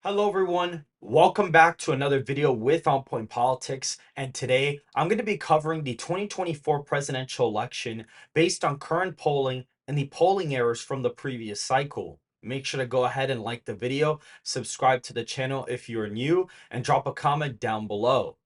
Hello everyone, welcome back to another video with On Point Politics, and today I'm going to be covering the 2024 presidential election based on current polling and the polling errors from the previous cycle. Make sure to go ahead and like the video, subscribe to the channel if you're new, and drop a comment down below.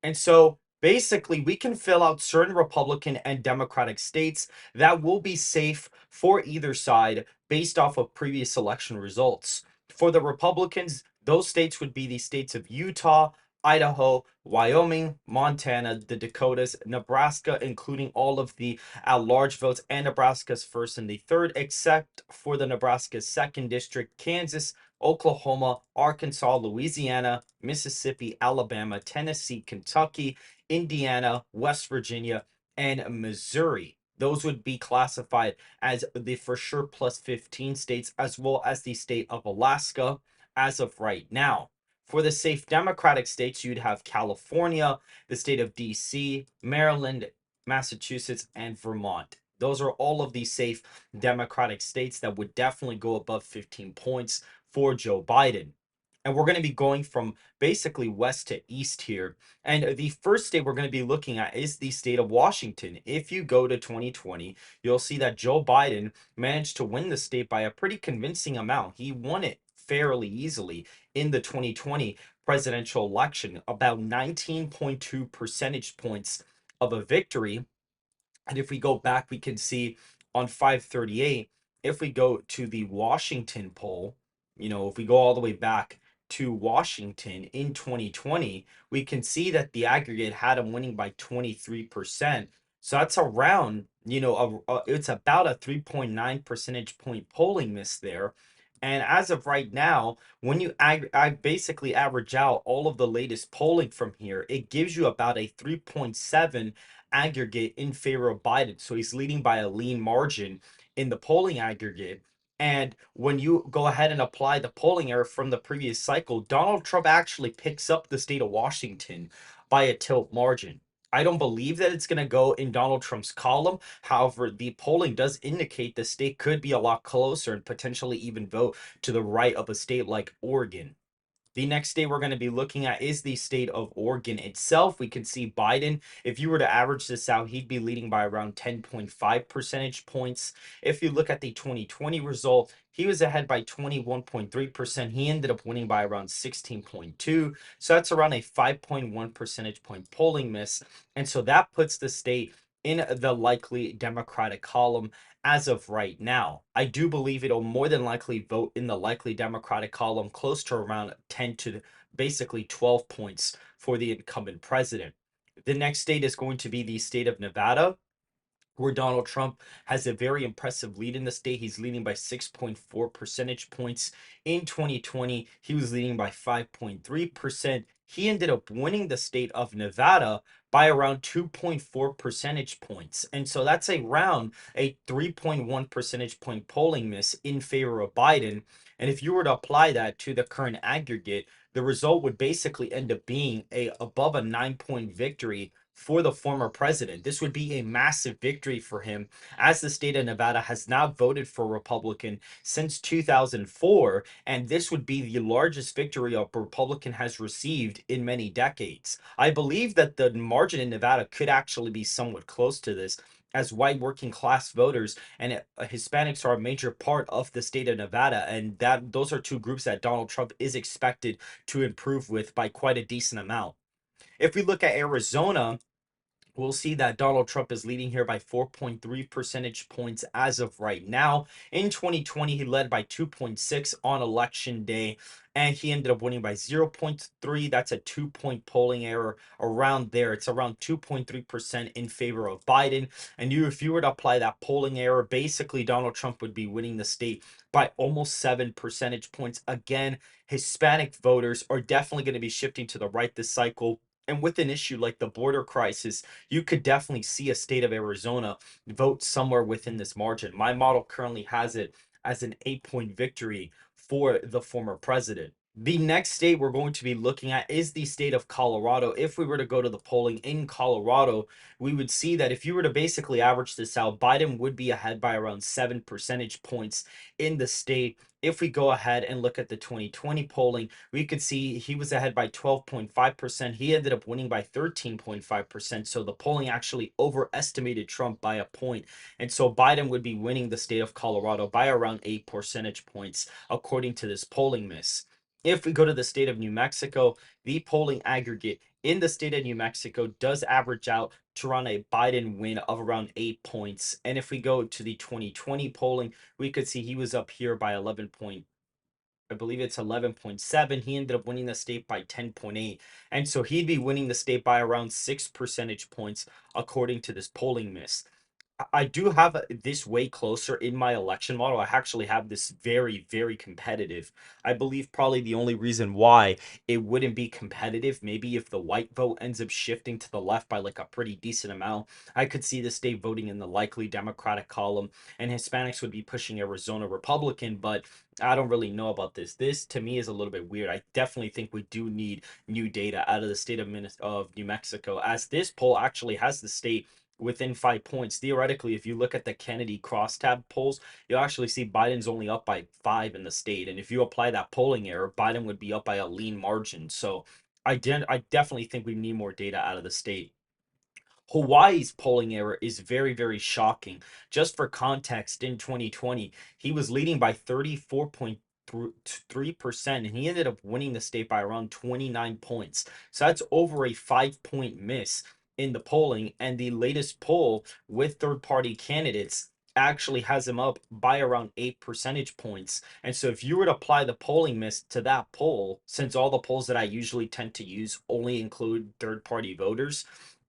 And so basically, we can fill out certain Republican and Democratic states that will be safe for either side based off of previous election results. For the Republicans, those states would be the states of Utah, Idaho, Wyoming, Montana, the Dakotas, Nebraska, including all of the at-large votes, and Nebraska's first and the third, except for the Nebraska's second district, Kansas, Oklahoma, Arkansas, Louisiana, Mississippi, Alabama, Tennessee, Kentucky, Indiana, West Virginia, and Missouri. Those would be classified as the for sure plus 15 states, as well as the state of Alaska as of right now. For the safe Democratic states, you'd have California, the state of DC, Maryland, Massachusetts, and Vermont. Those are all of the safe Democratic states that would definitely go above 15 points for Joe Biden. And we're going to be going from basically west to east here. And the first state we're going to be looking at is the state of Washington. If you go to 2020, you'll see that Joe Biden managed to win the state by a pretty convincing amount. He won it fairly easily in the 2020 presidential election, about 19.2 percentage points of a victory. And if we go back, we can see on 538, if we go to the Washington poll, if we go all the way back to Washington in 2020, we can see that the aggregate had him winning by 23%. So that's around, it's about a 3.9 percentage point polling miss there. And as of right now, when you basically average out all of the latest polling from here, it gives you about a 3.7 aggregate in favor of Biden. So he's leading by a lean margin in the polling aggregate. And when you go ahead and apply the polling error from the previous cycle, Donald Trump actually picks up the state of Washington by a tilt margin. I don't believe that it's going to go in Donald Trump's column. However, the polling does indicate the state could be a lot closer and potentially even vote to the right of a state like Oregon. The next state we're going to be looking at is the state of Oregon itself. We can see Biden, if you were to average this out, he'd be leading by around 10.5 percentage points. If you look at the 2020 result, he was ahead by 21.3%. He ended up winning by around 16.2. So that's around a 5.1 percentage point polling miss. And so that puts the state in the likely Democratic column as of right now. I do believe it'll more than likely vote in the likely Democratic column, close to around 10 to basically 12 points for the incumbent president. The next state is going to be the state of Nevada, where Donald Trump has a very impressive lead in the state. He's leading by 6.4 percentage points. In 2020, he was leading by 5.3%. He ended up winning the state of Nevada by around 2.4 percentage points. And so that's around a 3.1 percentage point polling miss in favor of Biden. And if you were to apply that to the current aggregate, the result would basically end up being a above a 9-point victory for the former president. This would be a massive victory for him, as the state of Nevada has not voted for Republican since 2004, and this would be the largest victory a Republican has received in many decades. I believe that the margin in Nevada could actually be somewhat close to this, as white working class voters and Hispanics are a major part of the state of Nevada, and that those are two groups that Donald Trump is expected to improve with by quite a decent amount. If we look at Arizona, we'll see that Donald Trump is leading here by 4.3 percentage points as of right now. In 2020, he led by 2.6 on election day, and he ended up winning by 0.3. That's a 2-point polling error around there. It's around 2.3% in favor of Biden. And if you were to apply that polling error, basically Donald Trump would be winning the state by almost 7 percentage points. Again, Hispanic voters are definitely going to be shifting to the right this cycle. And with an issue like the border crisis, you could definitely see a state of Arizona vote somewhere within this margin. My model currently has it as an 8-point victory for the former president. The next state we're going to be looking at is the state of Colorado. If we were to go to the polling in Colorado, we would see that if you were to basically average this out, Biden would be ahead by around 7 percentage points in the state. if we go ahead and look at the 2020 polling, we could see he was ahead by 12.5%. He ended up winning by 13.5%. So the polling actually overestimated Trump by a point. And so Biden would be winning the state of Colorado by around 8 percentage points, according to this polling miss. If we go to the state of New Mexico, the polling aggregate in the state of New Mexico does average out to run a Biden win of around 8 points. And if we go to the 2020 polling, we could see he was up here by 11 point. I believe it's 11.7. He ended up winning the state by 10.8. And so he'd be winning the state by around 6 percentage points, according to this polling miss. I do have this way closer in my election model. I actually have this very, very competitive. I believe probably the only reason why it wouldn't be competitive, maybe if the white vote ends up shifting to the left by like a pretty decent amount, I could see the state voting in the likely Democratic column, and Hispanics would be pushing Arizona Republican, but I don't really know about this. This to me is a little bit weird. I definitely think we do need new data out of the state of New Mexico, as this poll actually has the state within 5 points. Theoretically, if you look at the Kennedy crosstab polls, you'll actually see Biden's only up by 5 in the state. And if you apply that polling error, Biden would be up by a lean margin. So I definitely think we need more data out of the state. Hawaii's polling error is very, very shocking. Just for context, in 2020, he was leading by 34.3%, and he ended up winning the state by around 29 points. So that's over a 5 point miss in the polling. And the latest poll with third party candidates actually has him up by around 8 percentage points. And so if you were to apply the polling miss to that poll, since all the polls that I usually tend to use only include third party voters,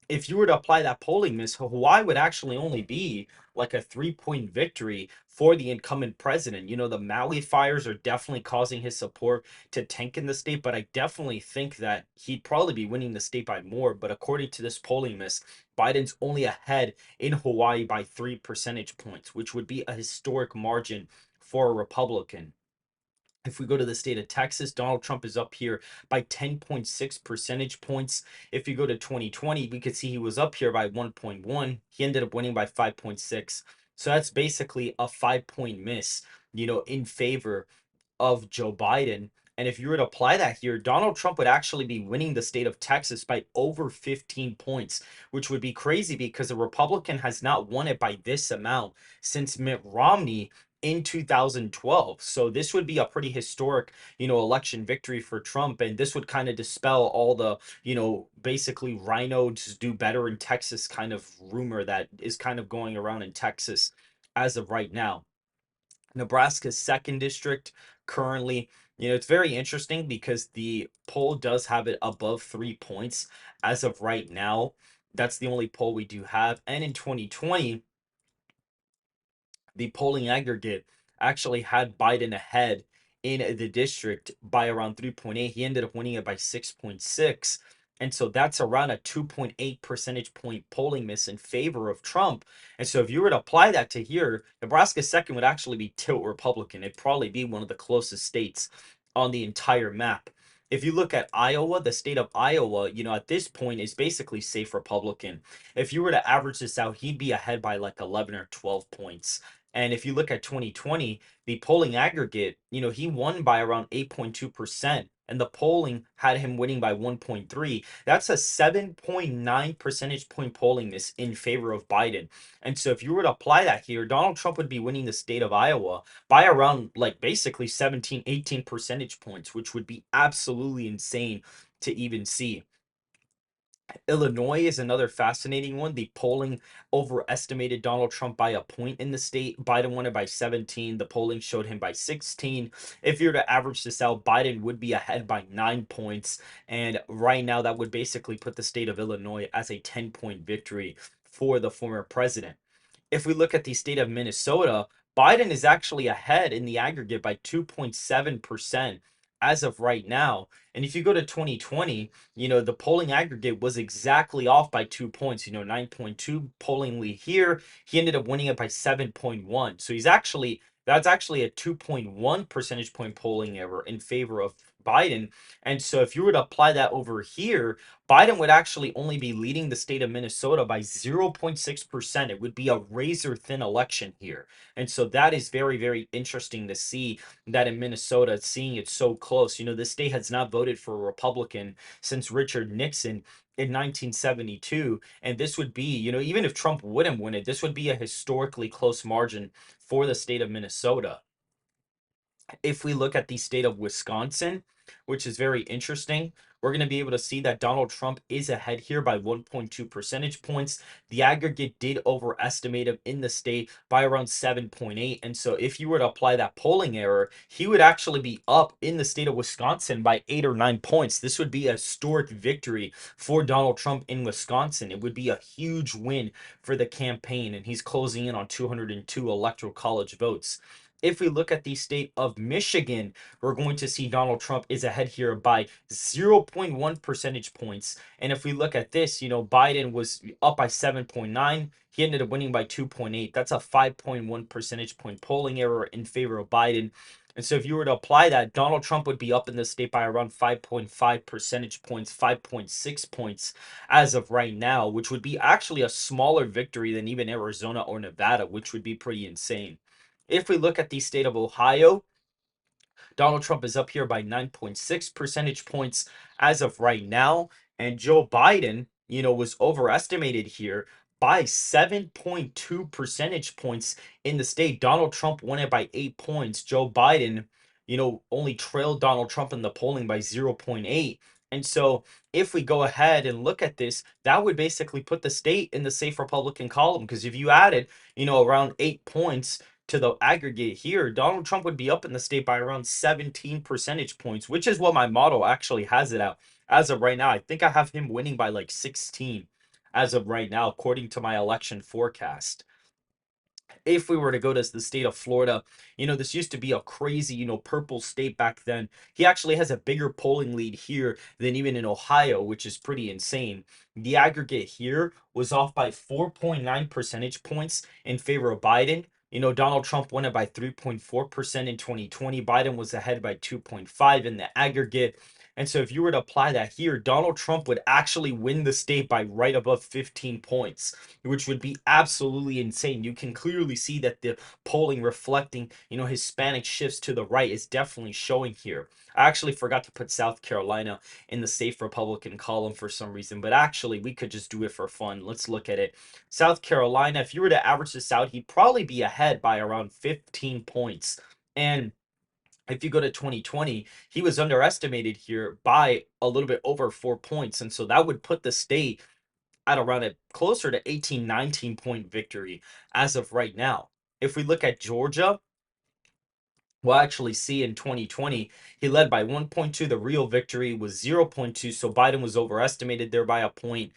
if you were to apply that polling miss, Hawaii would actually only be like a 3 point victory for the incumbent president. You know, the Maui fires are definitely causing his support to tank in the state, but I definitely think that he'd probably be winning the state by more. But according to this polling miss, Biden's only ahead in Hawaii by 3 percentage points, which would be a historic margin for a Republican. If we go to the state of Texas, Donald Trump is up here by 10.6 percentage points. If you go to 2020, we could see he was up here by 1.1. He ended up winning by 5.6. So that's basically a 5 point miss, in favor of Joe Biden. And if you were to apply that here, Donald Trump would actually be winning the state of Texas by over 15 points, which would be crazy because a Republican has not won it by this amount since Mitt Romney in 2012. So this would be a pretty historic, election victory for Trump. And this would kind of dispel all the, basically rhinos do better in Texas kind of rumor that is kind of going around in Texas as of right now. Nebraska's second district currently, it's very interesting because the poll does have it above 3 points as of right now. That's the only poll we do have. And in 2020, the polling aggregate actually had Biden ahead in the district by around 3.8. He ended up winning it by 6.6. And so that's around a 2.8 percentage point polling miss in favor of Trump. And so if you were to apply that to here, Nebraska's second would actually be tilt Republican. It'd probably be one of the closest states on the entire map. If you look at Iowa, the state of Iowa, at this point is basically safe Republican. If you were to average this out, he'd be ahead by like 11 or 12 points. And if you look at 2020, the polling aggregate, he won by around 8.2%. And the polling had him winning by 1.3. That's a 7.9 percentage point polling miss in favor of Biden. And so if you were to apply that here, Donald Trump would be winning the state of Iowa by around like basically 17, 18 percentage points, which would be absolutely insane to even see. Illinois is another fascinating one. The polling overestimated Donald Trump by a point in the state. Biden won it by 17. The polling showed him by 16. If you were to average this out, Biden would be ahead by 9 points. And right now, that would basically put the state of Illinois as a 10 point victory for the former president. If we look at the state of Minnesota, Biden is actually ahead in the aggregate by 2.7% as of right now. And if you go to 2020, the polling aggregate was exactly off by 2 points, 9.2 polling lead here. He ended up winning it by 7.1. So that's actually a 2.1 percentage point polling error in favor of Biden. And so if you were to apply that over here, Biden would actually only be leading the state of Minnesota by 0.6%. It would be a razor thin election here. And so that is very, very interesting to see that in Minnesota, seeing it so close. This state has not voted for a Republican since Richard Nixon in 1972. And this would be, even if Trump wouldn't win it, this would be a historically close margin for the state of Minnesota. If we look at the state of Wisconsin, which is very interesting, we're going to be able to see that Donald Trump is ahead here by 1.2 percentage points. The aggregate did overestimate him in the state by around 7.8. And so if you were to apply that polling error, he would actually be up in the state of Wisconsin by 8 or 9 points. This would be a historic victory for Donald Trump in Wisconsin. It would be a huge win for the campaign, and he's closing in on 202 electoral college votes. If we look at the state of Michigan, we're going to see Donald Trump is ahead here by 0.1 percentage points. And if we look at this, Biden was up by 7.9. He ended up winning by 2.8. That's a 5.1 percentage point polling error in favor of Biden. And so if you were to apply that, Donald Trump would be up in the state by around 5.5 percentage points, 5.6 points as of right now, which would be actually a smaller victory than even Arizona or Nevada, which would be pretty insane. If we look at the state of Ohio, Donald Trump is up here by 9.6 percentage points as of right now. And Joe Biden, was overestimated here by 7.2 percentage points in the state. Donald Trump won it by 8 points. Joe Biden, only trailed Donald Trump in the polling by 0.8. And so if we go ahead and look at this, that would basically put the state in the safe Republican column. Because if you added, around 8 points to the aggregate here, Donald Trump would be up in the state by around 17 percentage points, which is what my model actually has it out as of right now. I think I have him winning by like 16 as of right now, according to my election forecast. If we were to go to the state of Florida, this used to be a crazy, purple state back then. He actually has a bigger polling lead here than even in Ohio, which is pretty insane. The aggregate here was off by 4.9 percentage points in favor of Biden. Donald Trump won it by 3.4% in 2020. Biden was ahead by 2.5 in the aggregate. And so if you were to apply that here, Donald Trump would actually win the state by right above 15 points, which would be absolutely insane. You can clearly see that the polling reflecting, Hispanic shifts to the right is definitely showing here. I actually forgot to put South Carolina in the safe Republican column for some reason, but actually we could just do it for fun. Let's look at it. South Carolina, if you were to average this out, he'd probably be ahead by around 15 points. And if you go to 2020, he was underestimated here by a little bit over 4 points. And so that would put the state at around a closer to 18, 19 point victory as of right now. If we look at Georgia, we'll actually see in 2020, he led by 1.2. The real victory was 0.2. So Biden was overestimated there by a point.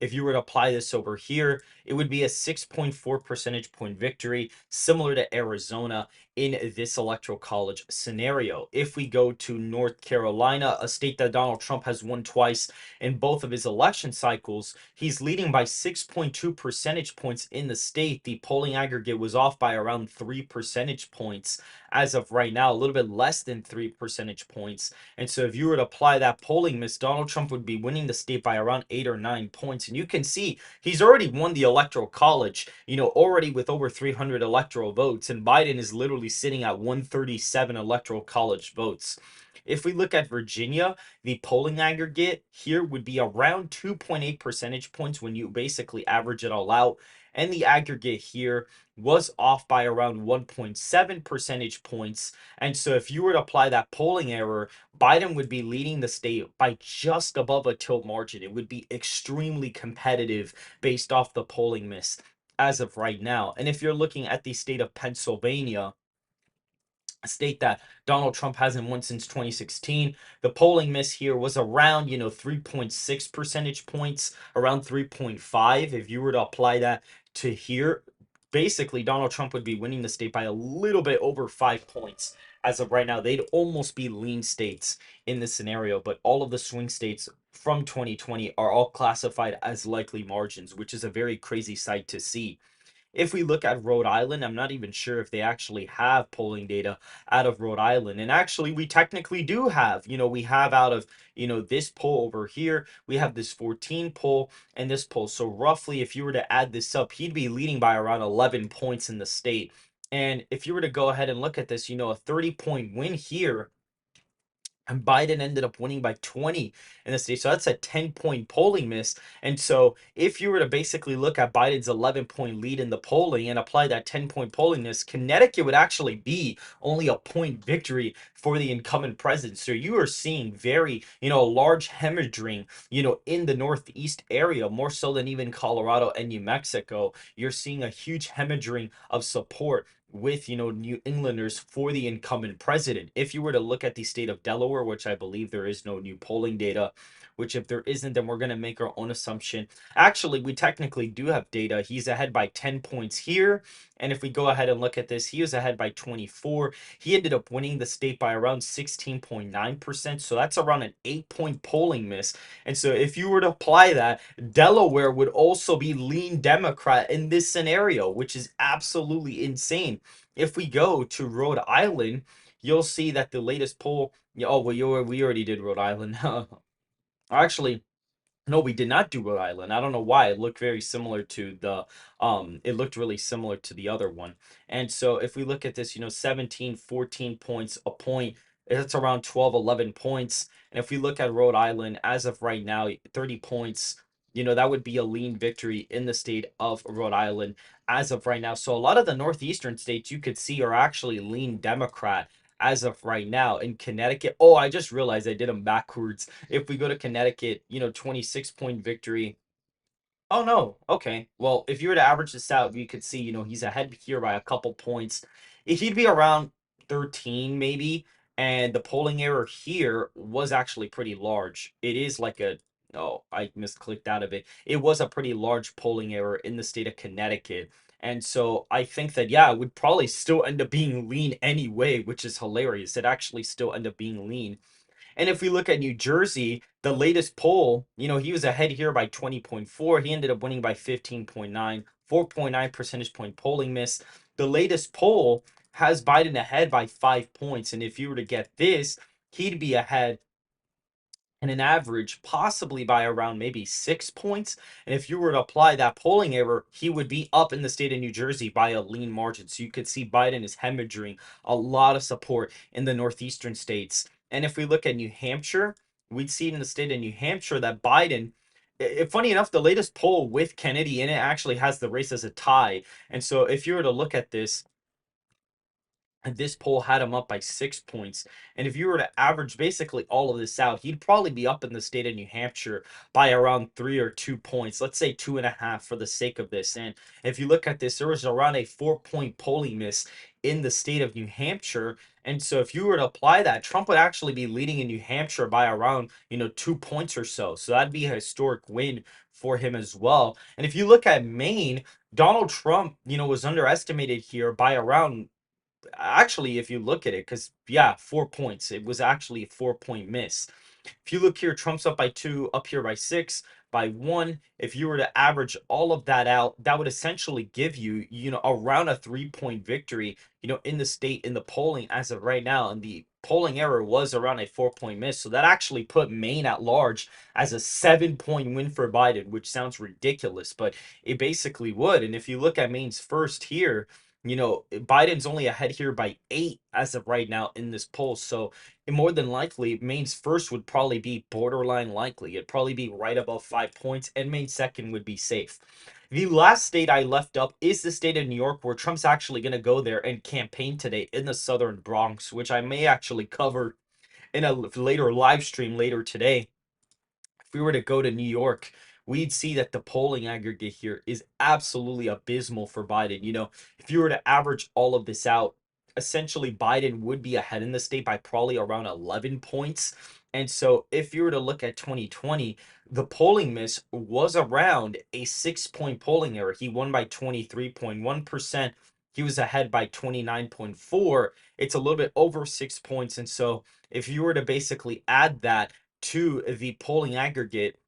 If you were to apply this over here, it would be a 6.4 percentage point victory, similar to Arizona in this electoral college scenario. If we go to North Carolina, a state that Donald Trump has won twice in both of his election cycles, he's leading by 6.2 percentage points in the state. The polling aggregate was off by around 3 percentage points as of right now, a little bit less than 3 percentage points. And so if you were to apply that polling miss, Donald Trump would be winning the state by around 8 or 9 points. And you can see he's already won the electoral college, already with over 300 electoral votes. And Biden is literally sitting at 137 electoral college votes. If we look at Virginia, the polling aggregate here would be around 2.8 percentage points when you basically average it all out. And the aggregate here was off by around 1.7 percentage points. And so if you were to apply that polling error, Biden would be leading the state by just above a tilt margin. It would be extremely competitive based off the polling miss as of right now. And if you're looking at the state of Pennsylvania, a state that Donald Trump hasn't won since 2016. The polling miss here was around, 3.6 percentage points, around 3.5. If you were to apply that to here, basically Donald Trump would be winning the state by a little bit over 5 points. As of right now, they'd almost be lean states in this scenario, but all of the swing states from 2020 are all classified as likely margins, which is a very crazy sight to see. If we look at Rhode Island, I'm not even sure if they actually have polling data out of Rhode Island. And actually, we technically do have, we have out of, this poll over here, we have this 14 poll and this poll. So roughly, if you were to add this up, he'd be leading by around 11 points in the state. And if you were to go ahead and look at this, a 30-point win here, and Biden ended up winning by 20 in the state. So that's a 10-point polling miss. And so if you were to basically look at Biden's 11-point lead in the polling and apply that 10-point polling miss, Connecticut would actually be only a point victory for the incumbent president. So you are seeing very, large hemorrhaging, in the Northeast area, more so than even Colorado and New Mexico. You're seeing a huge hemorrhaging of support with New Englanders for the incumbent president. If you were to look at the state of Delaware, which I believe there is no new polling data, which if there isn't, then we're going to make our own assumption. Actually, we technically do have data. He's ahead by 10 points here. And if we go ahead and look at this, he was ahead by 24. He ended up winning the state by around 16.9%. So that's around an 8-point polling miss. And so if you were to apply that, Delaware would also be lean Democrat in this scenario, which is absolutely insane. If we go to Rhode Island, you'll see that the latest poll. Oh, well, we already did Rhode Island. Actually, no, we did not do Rhode Island. I don't know why. It looked very similar to the it looked really similar to the other one. And so if we look at this, 17, 14 points a point, it's around 12, 11 points. And if we look at Rhode Island as of right now, 30 points, that would be a lean victory in the state of Rhode Island as of right now. So a lot of the northeastern states you could see are actually lean Democrat as of right now. In Connecticut, oh, I just realized I did them backwards. If we go to Connecticut, 26-point victory. Oh no. Okay. Well, if you were to average this out, you could see, he's ahead here by a couple points. If he'd be around 13 maybe, and the polling error here was actually pretty large. It is like a oh, I misclicked out of it. It was a pretty large polling error in the state of Connecticut. And so I think that yeah, it would probably still end up being lean anyway, which is hilarious. It actually still end up being lean. And if we look at New Jersey, the latest poll, he was ahead here by 20.4. He ended up winning by 15.9, 4.9 percentage point polling miss. The latest poll has Biden ahead by 5 points. And if you were to get this, he'd be ahead and an average possibly by around maybe 6 points. And if you were to apply that polling error, he would be up in the state of New Jersey by a lean margin. So you could see Biden is hemorrhaging a lot of support in the northeastern states. And if we look at New Hampshire, we'd see in the state of New Hampshire that Biden, funny enough, the latest poll with Kennedy in it actually has the race as a tie. And so if you were to look at this, and this poll had him up by 6 points. And if you were to average basically all of this out, he'd probably be up in the state of New Hampshire by around 3 or 2 points. Let's say 2.5 for the sake of this. And if you look at this, there was around a 4-point polling miss in the state of New Hampshire. And so if you were to apply that, Trump would actually be leading in New Hampshire by around, 2 points or so. So that'd be a historic win for him as well. And if you look at Maine, Donald Trump, was underestimated here by around actually, if you look at it, because yeah, 4 points. It was actually a 4-point miss. If you look here, Trump's up by 2, up here by 6, by 1. If you were to average all of that out, that would essentially give you, around a 3-point victory, in the state in the polling as of right now. And the polling error was around a 4-point miss. So that actually put Maine at large as a 7-point win for Biden, which sounds ridiculous, but it basically would. And if you look at Maine's first here, Biden's only ahead here by 8 as of right now in this poll. So more than likely, Maine's first would probably be borderline likely. It'd probably be right above 5 points, and Maine's second would be safe. The last state I left up is the state of New York, where Trump's actually going to go there and campaign today in the southern Bronx, which I may actually cover in a later live stream later today. If we were to go to New York, we'd see that the polling aggregate here is absolutely abysmal for Biden. If you were to average all of this out, essentially Biden would be ahead in the state by probably around 11 points. And so if you were to look at 2020, the polling miss was around a 6-point polling error. He won by 23.1%. He was ahead by 29.4. It's a little bit over 6 points. And so if you were to basically add that to the polling aggregate,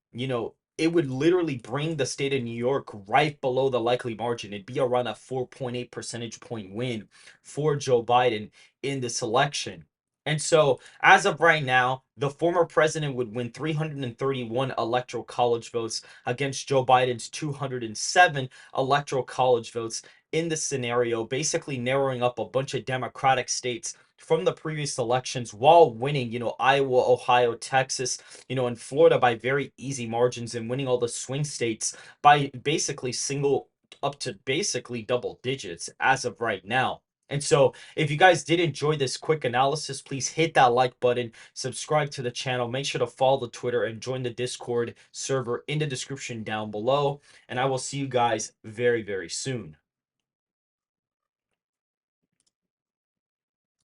it would literally bring the state of New York right below the likely margin. It'd be around a 4.8 percentage point win for Joe Biden in this election. And so, as of right now, the former president would win 331 electoral college votes against Joe Biden's 207 electoral college votes in this scenario, basically narrowing up a bunch of Democratic states from the previous elections while winning, Iowa, Ohio, Texas, and Florida by very easy margins, and winning all the swing states by basically single up to basically double digits as of right now. And so, if you guys did enjoy this quick analysis, please hit that like button, subscribe to the channel, make sure to follow the Twitter, and join the Discord server in the description down below. And I will see you guys very, very soon.